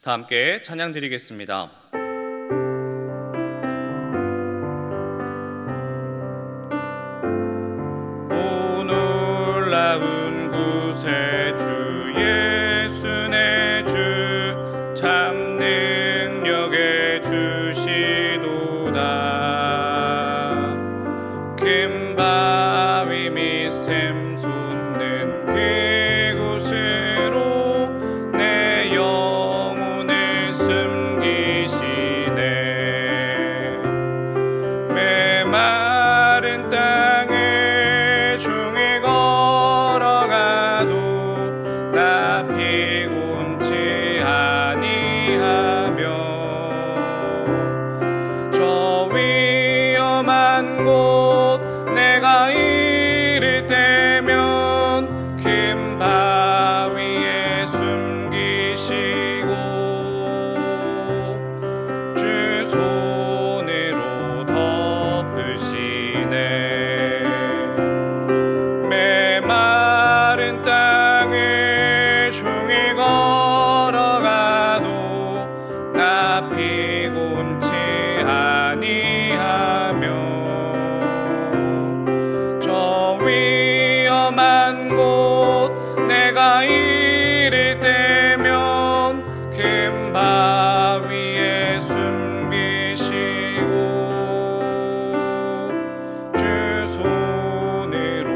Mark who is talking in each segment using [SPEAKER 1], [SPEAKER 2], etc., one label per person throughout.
[SPEAKER 1] 다 함께 찬양 드리겠습니다. 오 놀라운 구세 주 예수 내 주 참 능력의 주시도다. 큰 바위 및 샘 솟는 그곳으로 내 영혼을 숨기시네. 메마른 땅을 종일 걸어가도 나 피곤치 아니하며 저 위험한 곳 내가 이를 때면 큰 바위에 숨기시고 주 손으로 덮으시네. 메마른 땅을 종일 걸어가도 나 피곤치 아니하며 저 위험한 곳 내가 이를 때면 큰 바위에 숨기시고 주 손으로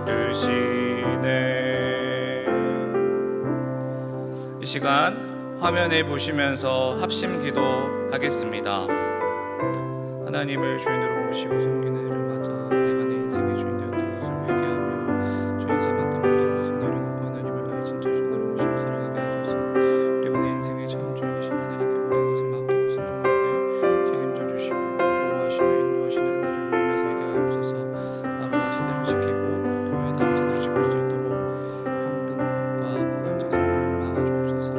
[SPEAKER 1] 덮으시네. 이 시간 화면에 보시면서 합심 기도하겠습니다. 하나님을 주인으로 모시고 섬기는 일을 맞아 내가 내 인생의 주인 되었던 것을 회개하며 주인 삼았던 모든 것을 내려놓고 하나님을 나의 진짜 주인으로 모시고 살아가게 하소서. 그리고 내 인생의 참 주인이신 하나님께 모든 것을 맡기고 순종할 때 책임져 주시고 보호하시며 인도하시는 은혜를 누리며 살게 하옵소서. 나라와 시대를 지키고 교회 남자들을 지킬 수 있도록 평등과 복음적 성공을 막아주옵소서.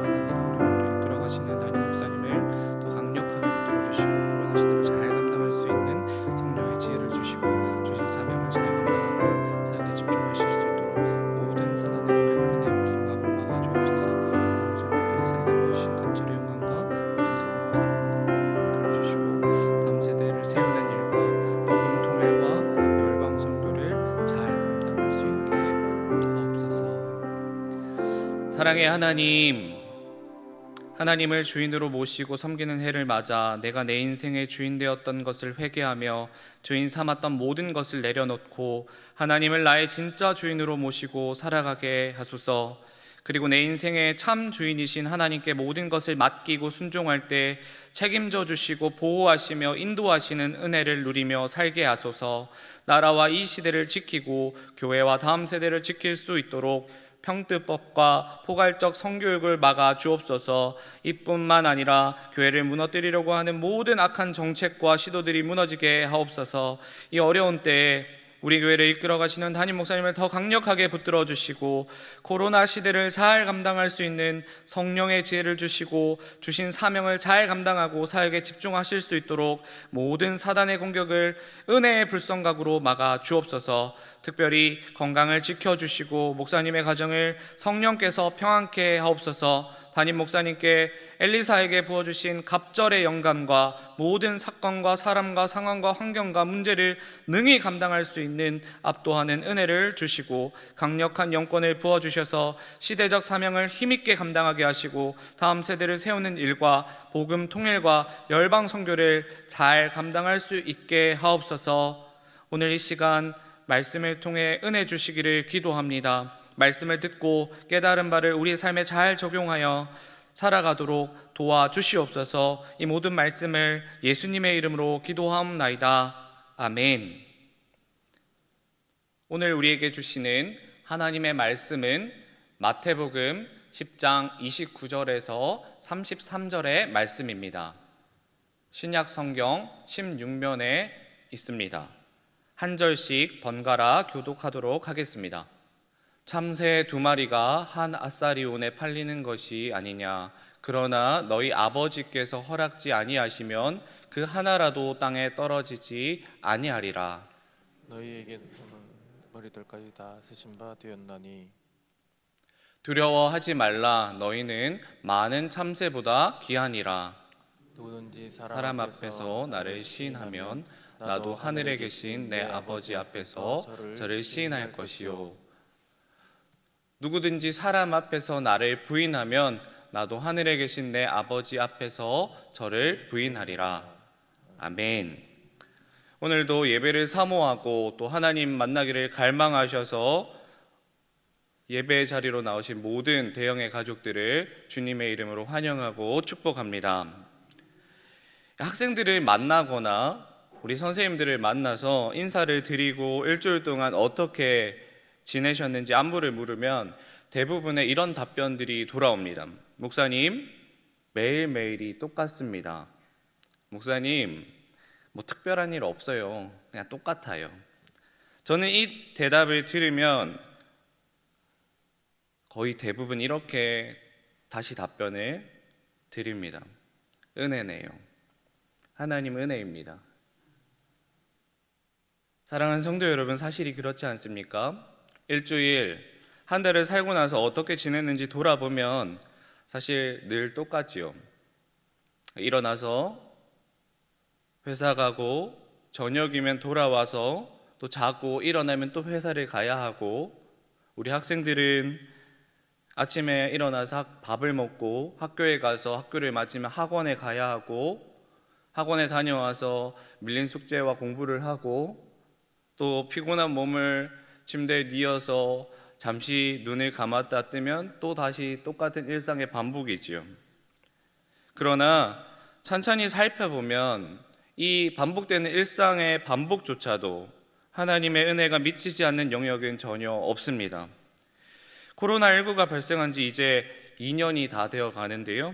[SPEAKER 1] 하나님 우리를 이끌어가시는 담임 목사님을 더 강력하게 붙들어 주시고 코로나 시대를 잘 감당할 수 있는 성령의 지혜를 주시고 주신 사명을 잘 감당하고 사역에 집중하실 수 있도록 모든 사단의 공격을 내 물순간으로 막아주옵소서. 몸소로 편히 살게 모이신 간절의 영광과 모든 소금과 사랑을 들어주시고 다음 세대를 세우는 일과 복음 통일과 열방 선교를 잘 감당할 수 있게 하옵소서. 사랑의 하나님, 하나님을 주인으로 모시고 섬기는 해를 맞아 내가 내 인생의 주인 되었던 것을 회개하며 주인 삼았던 모든 것을 내려놓고 하나님을 나의 진짜 주인으로 모시고 살아가게 하소서. 그리고 내 인생의 참 주인이신 하나님께 모든 것을 맡기고 순종할 때 책임져 주시고 보호하시며 인도하시는 은혜를 누리며 살게 하소서. 나라와 이 시대를 지키고 교회와 다음 세대를 지킬 수 있도록 평등법과 포괄적 성교육을 막아 주옵소서. 이뿐만 아니라 교회를 무너뜨리려고 하는 모든 악한 정책과 시도들이 무너지게 하옵소서. 이 어려운 때에 우리 교회를 이끌어 가시는 담임 목사님을 더 강력하게 붙들어 주시고 코로나 시대를 잘 감당할 수 있는 성령의 지혜를 주시고 주신 사명을 잘 감당하고 사역에 집중하실 수 있도록 모든 사단의 공격을 은혜의 불성각으로 막아 주옵소서. 특별히 건강을 지켜주시고 목사님의 가정을 성령께서 평안케 하옵소서. 담임 목사님께 엘리사에게 부어주신 갑절의 영감과 모든 사건과 사람과 상황과 환경과 문제를 능히 감당할 수 있는 압도하는 은혜를 주시고 강력한 영권을 부어주셔서 시대적 사명을 힘있게 감당하게 하시고 다음 세대를 세우는 일과 복음 통일과 열방 선교를 잘 감당할 수 있게 하옵소서. 오늘 이 시간 말씀을 통해 은혜 주시기를 기도합니다. 말씀을 듣고 깨달은 바를 우리의 삶에 잘 적용하여 살아가도록 도와주시옵소서. 이 모든 말씀을 예수님의 이름으로 기도하옵나이다. 아멘. 오늘 우리에게 주시는 하나님의 말씀은 마태복음 10장 29절에서 33절의 말씀입니다. 신약 성경 16면에 있습니다. 한 절씩 번갈아 교독하도록 하겠습니다. 참새 2마리가 한 아사리온에 팔리는 것이 아니냐. 그러나 너희 아버지께서 허락지 아니하시면 그 하나라도 땅에 떨어지지 아니하리라.
[SPEAKER 2] 너희에게는 머리들까지 다 세신 바 되었나니
[SPEAKER 1] 두려워하지 말라. 너희는 많은 참새보다 귀하니라.
[SPEAKER 2] 누구든지
[SPEAKER 1] 사람 앞에서 나를 시인하면 나도 하늘에 계신 내 아버지 앞에서 저를 시인할 것이요. 누구든지 사람 앞에서 나를 부인하면 나도 하늘에 계신 내 아버지 앞에서 저를 부인하리라. 아멘. 오늘도 예배를 사모하고 또 하나님 만나기를 갈망하셔서 예배 자리로 나오신 모든 대형의 가족들을 주님의 이름으로 환영하고 축복합니다. 학생들을 만나거나 우리 선생님들을 만나서 인사를 드리고 일주일 동안 어떻게 지내셨는지 안부를 물으면 대부분의 이런 답변들이 돌아옵니다. 목사님, 매일매일이 똑같습니다. 목사님, 뭐 특별한 일 없어요. 그냥 똑같아요. 저는 이 대답을 들으면 거의 대부분 이렇게 다시 답변을 드립니다. 은혜네요. 하나님 은혜입니다. 사랑하는 성도 여러분, 사실이 그렇지 않습니까? 일주일, 한 달을 살고 나서 어떻게 지냈는지 돌아보면 사실 늘 똑같지요. 일어나서 회사 가고 저녁이면 돌아와서 또 자고 일어나면 또 회사를 가야 하고, 우리 학생들은 아침에 일어나서 밥을 먹고 학교에 가서 학교를 마치면 학원에 가야 하고, 학원에 다녀와서 밀린 숙제와 공부를 하고, 또 피곤한 몸을 침대에 뉘어서 잠시 눈을 감았다 뜨면 또 다시 똑같은 일상의 반복이지요. 그러나 천천히 살펴보면 이 반복되는 일상의 반복조차도 하나님의 은혜가 미치지 않는 영역은 전혀 없습니다. 코로나19가 발생한 지 이제 2년이 다 되어 가는데요.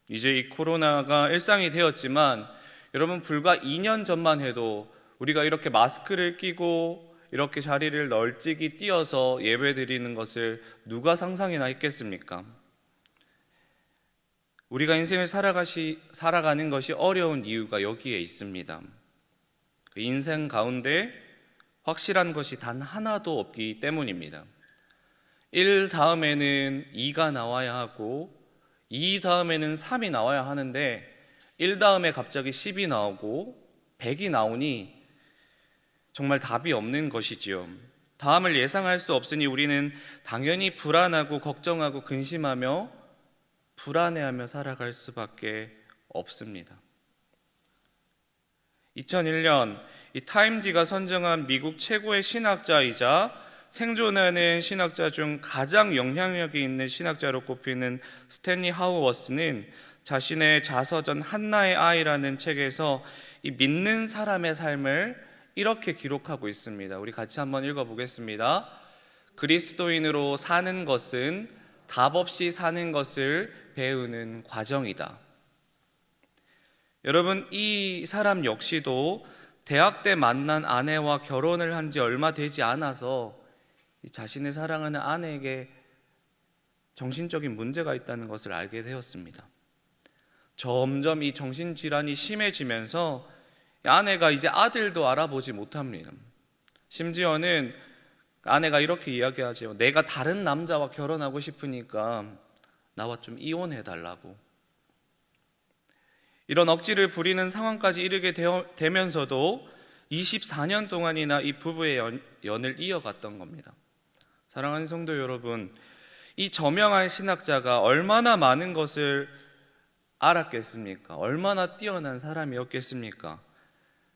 [SPEAKER 1] 이제 이 코로나가 일상이 되었지만 여러분, 불과 2년 전만 해도 우리가 이렇게 마스크를 끼고 이렇게 자리를 널찍이 띄어서 예배 드리는 것을 누가 상상이나 했겠습니까? 우리가 인생을 살아가는 것이 어려운 이유가 여기에 있습니다. 인생 가운데 확실한 것이 단 하나도 없기 때문입니다. 1 다음에는 2가 나와야 하고 2 다음에는 3이 나와야 하는데 1 다음에 갑자기 10이 나오고 100이 나오니 정말 답이 없는 것이지요. 다음을 예상할 수 없으니 우리는 당연히 불안하고 걱정하고 근심하며 불안해하며 살아갈 수밖에 없습니다. 2001년 이 타임지가 선정한 미국 최고의 신학자이자 생존하는 신학자 중 가장 영향력이 있는 신학자로 꼽히는 스탠리 하우워스는 자신의 자서전 한나의 아이라는 책에서 이 믿는 사람의 삶을 이렇게 기록하고 있습니다. 우리 같이 한번 읽어보겠습니다. 그리스도인으로 사는 것은 답 없이 사는 것을 배우는 과정이다. 여러분, 이 사람 역시도 대학 때 만난 아내와 결혼을 한 지 얼마 되지 않아서 자신의 사랑하는 아내에게 정신적인 문제가 있다는 것을 알게 되었습니다. 점점 이 정신질환이 심해지면서 아내가 이제 아들도 알아보지 못합니다. 심지어는 아내가 이렇게 이야기하죠. 내가 다른 남자와 결혼하고 싶으니까 나와 좀 이혼해달라고. 이런 억지를 부리는 상황까지 이르게 되면서도 24년 동안이나 이 부부의 연을 이어갔던 겁니다. 사랑하는 성도 여러분, 이 저명한 신학자가 얼마나 많은 것을 알았겠습니까? 얼마나 뛰어난 사람이었겠습니까?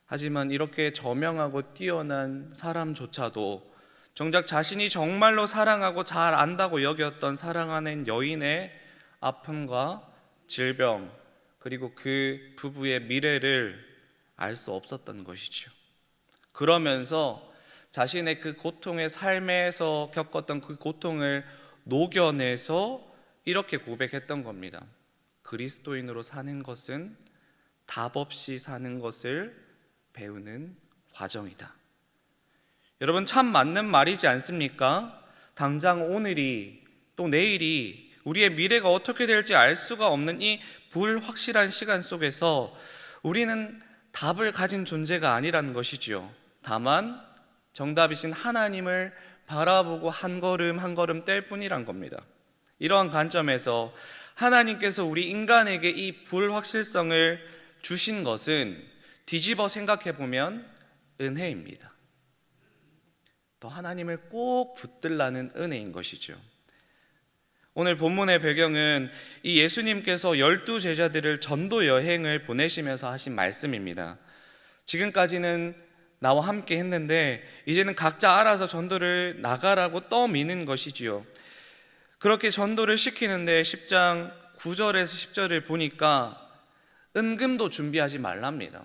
[SPEAKER 1] 하지만 이렇게 저명하고 뛰어난 사람조차도 정작 자신이 정말로 사랑하고 잘 안다고 여겼던 사랑하는 여인의 아픔과 질병, 그리고 그 부부의 미래를 알 수 없었던 것이죠. 그러면서 자신의 그 고통의 삶에서 겪었던 그 고통을 녹여내서 이렇게 고백했던 겁니다. 그리스도인으로 사는 것은 답 없이 사는 것을 배우는 과정이다. 여러분, 참 맞는 말이지 않습니까? 당장 오늘이 또 내일이 우리의 미래가 어떻게 될지 알 수가 없는 이 불확실한 시간 속에서 우리는 답을 가진 존재가 아니라는 것이지요. 다만 정답이신 하나님을 바라보고 한 걸음 한 걸음 뗄 뿐이란 겁니다. 이러한 관점에서 하나님께서 우리 인간에게 이 불확실성을 주신 것은 뒤집어 생각해 보면 은혜입니다. 더 하나님을 꼭 붙들라는 은혜인 것이죠. 오늘 본문의 배경은 이 예수님께서 12 제자들을 전도 여행을 보내시면서 하신 말씀입니다. 지금까지는 나와 함께 했는데 이제는 각자 알아서 전도를 나가라고 떠미는 것이지요. 그렇게 전도를 시키는데 10장 9절에서 10절을 보니까 은금도 준비하지 말랍니다.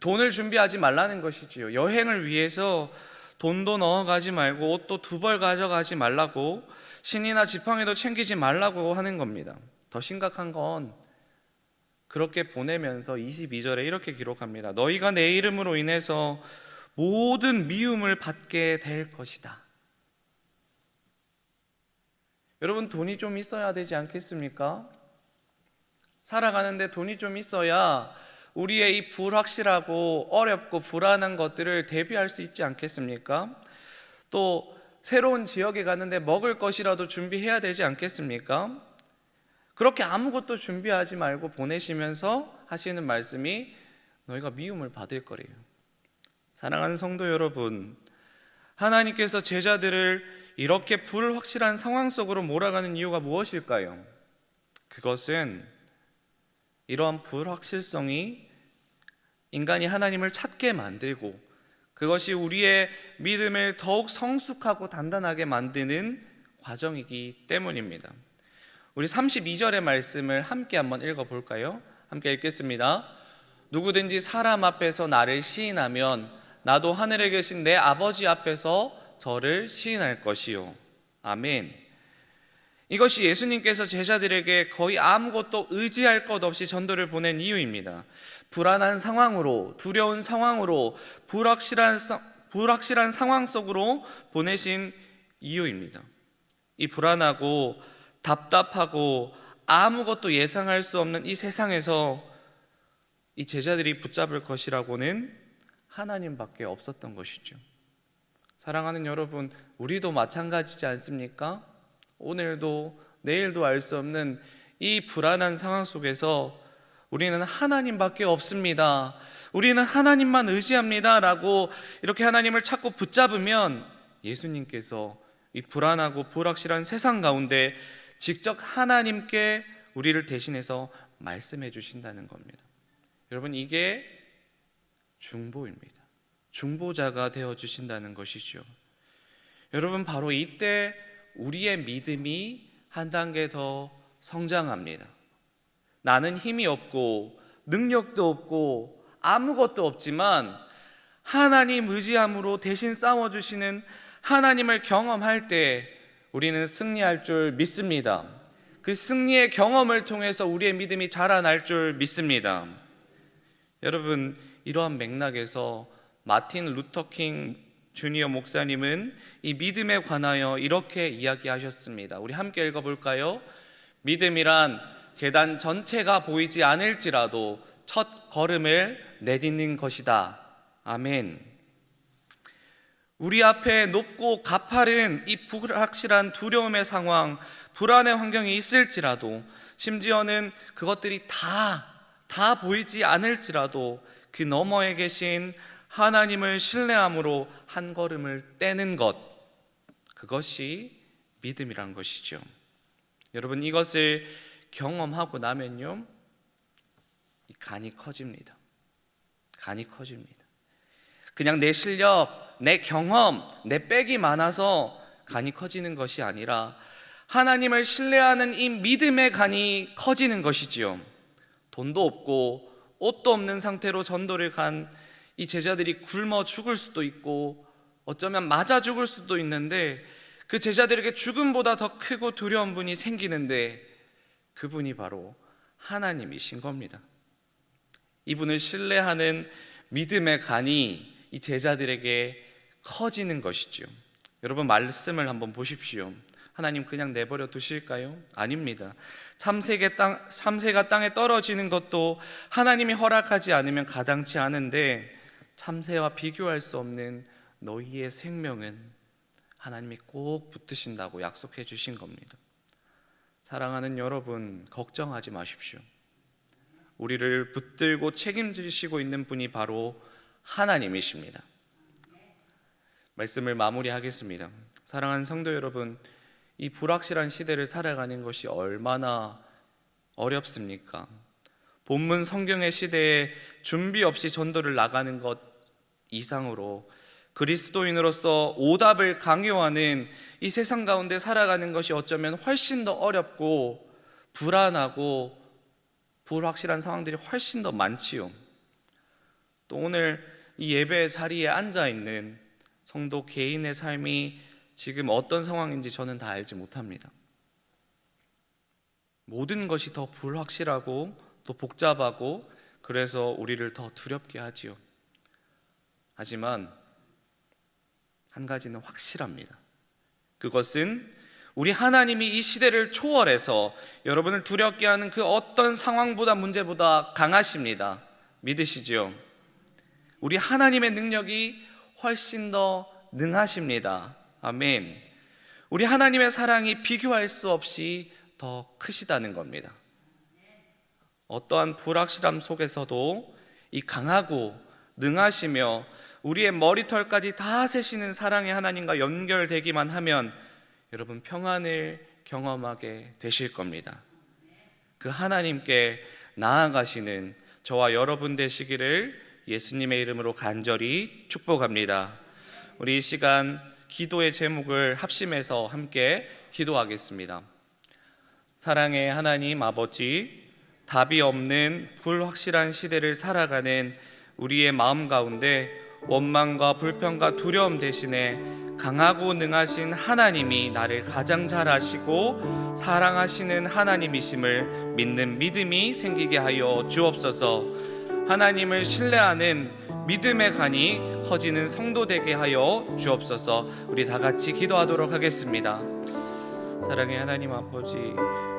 [SPEAKER 1] 돈을 준비하지 말라는 것이지요. 여행을 위해서 돈도 넣어가지 말고 옷도 2벌 가져가지 말라고, 신이나 지팡이도 챙기지 말라고 하는 겁니다. 더 심각한 건 그렇게 보내면서 22절에 이렇게 기록합니다. 너희가 내 이름으로 인해서 모든 미움을 받게 될 것이다. 여러분, 돈이 좀 있어야 되지 않겠습니까? 살아가는데 돈이 좀 있어야 우리의 이 불확실하고 어렵고 불안한 것들을 대비할 수 있지 않겠습니까? 또 새로운 지역에 가는데 먹을 것이라도 준비해야 되지 않겠습니까? 그렇게 아무것도 준비하지 말고 보내시면서 하시는 말씀이 너희가 미움을 받을 거래요. 사랑하는 성도 여러분, 하나님께서 제자들을 이렇게 불확실한 상황 속으로 몰아가는 이유가 무엇일까요? 그것은 이러한 불확실성이 인간이 하나님을 찾게 만들고 그것이 우리의 믿음을 더욱 성숙하고 단단하게 만드는 과정이기 때문입니다. 우리 32절의 말씀을 함께 한번 읽어볼까요? 함께 읽겠습니다. 누구든지 사람 앞에서 나를 시인하면 나도 하늘에 계신 내 아버지 앞에서 저를 시인할 것이요. 아멘. 이것이 예수님께서 제자들에게 거의 아무것도 의지할 것 없이 전도를 보낸 이유입니다. 불안한 상황으로, 두려운 상황으로, 불확실한 상황 속으로 보내신 이유입니다. 이 불안하고 답답하고 아무것도 예상할 수 없는 이 세상에서 이 제자들이 붙잡을 것이라고는 하나님밖에 없었던 것이죠. 사랑하는 여러분, 우리도 마찬가지지 않습니까? 오늘도 내일도 알 수 없는 이 불안한 상황 속에서 우리는 하나님밖에 없습니다, 우리는 하나님만 의지합니다 라고 이렇게 하나님을 찾고 붙잡으면 예수님께서 이 불안하고 불확실한 세상 가운데 직접 하나님께 우리를 대신해서 말씀해 주신다는 겁니다. 여러분, 이게 중보입니다. 중보자가 되어 주신다는 것이죠. 여러분, 바로 이때 우리의 믿음이 한 단계 더 성장합니다. 나는 힘이 없고 능력도 없고 아무것도 없지만 하나님 의지함으로 대신 싸워주시는 하나님을 경험할 때 우리는 승리할 줄 믿습니다. 그 승리의 경험을 통해서 우리의 믿음이 자라날 줄 믿습니다. 여러분, 이러한 맥락에서 마틴 루터 킹 주니어 목사님은 이 믿음에 관하여 이렇게 이야기하셨습니다. 우리 함께 읽어볼까요? 믿음이란 계단 전체가 보이지 않을지라도 첫 걸음을 내딛는 것이다. 아멘. 우리 앞에 높고 가파른 이 불확실한 두려움의 상황, 불안의 환경이 있을지라도, 심지어는 그것들이 다 보이지 않을지라도 그 너머에 계신 하나님을 신뢰함으로 한 걸음을 떼는 것, 그것이 믿음이란 것이죠. 여러분, 이것을 경험하고 나면요, 이 간이 커집니다. 간이 커집니다. 그냥 내 실력, 내 경험, 내 빽이 많아서 간이 커지는 것이 아니라 하나님을 신뢰하는 이 믿음의 간이 커지는 것이지요. 돈도 없고 옷도 없는 상태로 전도를 간 이 제자들이 굶어 죽을 수도 있고 어쩌면 맞아 죽을 수도 있는데, 그 제자들에게 죽음보다 더 크고 두려운 분이 생기는데 그분이 바로 하나님이신 겁니다. 이분을 신뢰하는 믿음의 간이 이 제자들에게 커지는 것이죠. 여러분, 말씀을 한번 보십시오. 하나님 그냥 내버려 두실까요? 아닙니다. 참새가 땅에 떨어지는 것도 하나님이 허락하지 않으면 가당치 않은데, 참새와 비교할 수 없는 너희의 생명은 하나님이 꼭 붙드신다고 약속해 주신 겁니다. 사랑하는 여러분, 걱정하지 마십시오. 우리를 붙들고 책임지시고 있는 분이 바로 하나님이십니다. 말씀을 마무리하겠습니다. 사랑하는 성도 여러분, 이 불확실한 시대를 살아가는 것이 얼마나 어렵습니까? 본문 성경의 시대에 준비 없이 전도를 나가는 것 이상으로 그리스도인으로서 오답을 강요하는 이 세상 가운데 살아가는 것이 어쩌면 훨씬 더 어렵고 불안하고 불확실한 상황들이 훨씬 더 많지요. 또 오늘 이 예배 자리에 앉아 있는 성도 개인의 삶이 지금 어떤 상황인지 저는 다 알지 못합니다. 모든 것이 더 불확실하고 또 복잡하고 그래서 우리를 더 두렵게 하지요. 하지만 한 가지는 확실합니다. 그것은 우리 하나님이 이 시대를 초월해서 여러분을 두렵게 하는 그 어떤 상황보다 문제보다 강하십니다. 믿으시죠? 우리 하나님의 능력이 훨씬 더 능하십니다. 아멘. 우리 하나님의 사랑이 비교할 수 없이 더 크시다는 겁니다. 어떠한 불확실함 속에서도 이 강하고 능하시며 우리의 머리털까지 다 세시는 사랑의 하나님과 연결되기만 하면 여러분 평안을 경험하게 되실 겁니다. 그 하나님께 나아가시는 저와 여러분 되시기를 예수님의 이름으로 간절히 축복합니다. 우리 이 시간 기도의 제목을 합심해서 함께 기도하겠습니다. 사랑의 하나님 아버지, 답이 없는 불확실한 시대를 살아가는 우리의 마음 가운데 원망과 불평과 두려움 대신에 강하고 능하신 하나님이 나를 가장 잘 아시고 사랑하시는 하나님이심을 믿는 믿음이 생기게 하여 주옵소서. 하나님을 신뢰하는 믿음의 간이 커지는 성도 되게 하여 주옵소서. 우리 다 같이 기도하도록 하겠습니다. 사랑의 하나님 아버지,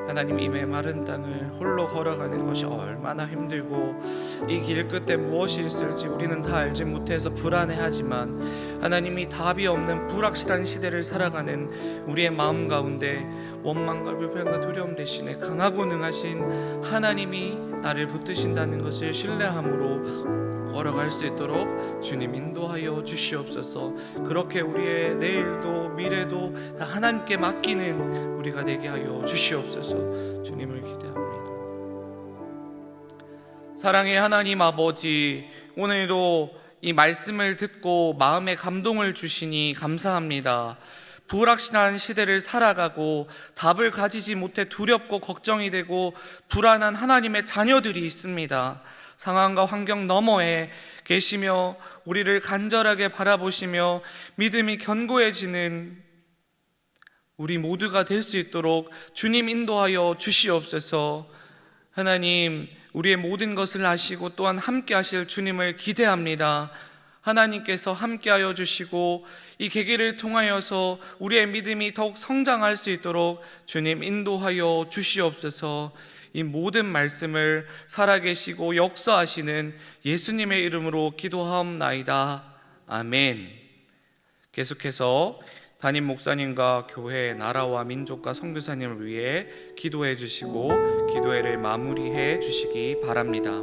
[SPEAKER 1] 하나님 이 메마른 땅을 홀로 걸어가는 것이 얼마나 힘들고 이 길 끝에 무엇이 있을지 우리는 다 알지 못해서 불안해하지만 하나님이 답이 없는 불확실한 시대를 살아가는 우리의 마음 가운데 원망과 불평과 두려움 대신에 강하고 능하신 하나님이 나를 붙드신다는 것을 신뢰함으로 걸어갈 수 있도록 주님 인도하여 주시옵소서. 그렇게 우리의 내일도 미래도 다 하나님께 맡기는 우리가 되게 하여 주시옵소서. 주님을 기대합니다. 사랑의 하나님 아버지, 오늘도 이 말씀을 듣고 마음에 감동을 주시니 감사합니다. 불확실한 시대를 살아가고 답을 가지지 못해 두렵고 걱정이 되고 불안한 하나님의 자녀들이 있습니다. 상황과 환경 너머에 계시며 우리를 간절하게 바라보시며 믿음이 견고해지는 우리 모두가 될 수 있도록 주님 인도하여 주시옵소서. 하나님, 우리의 모든 것을 아시고 또한 함께 하실 주님을 기대합니다. 하나님께서 함께하여 주시고 이 계기를 통하여서 우리의 믿음이 더욱 성장할 수 있도록 주님 인도하여 주시옵소서. 이 모든 말씀을 살아계시고 역사하시는 예수님의 이름으로 기도하옵나이다. 아멘. 계속해서 담임 목사님과 교회, 나라와 민족과 선교사님을 위해 기도해 주시고 기도회를 마무리해 주시기 바랍니다.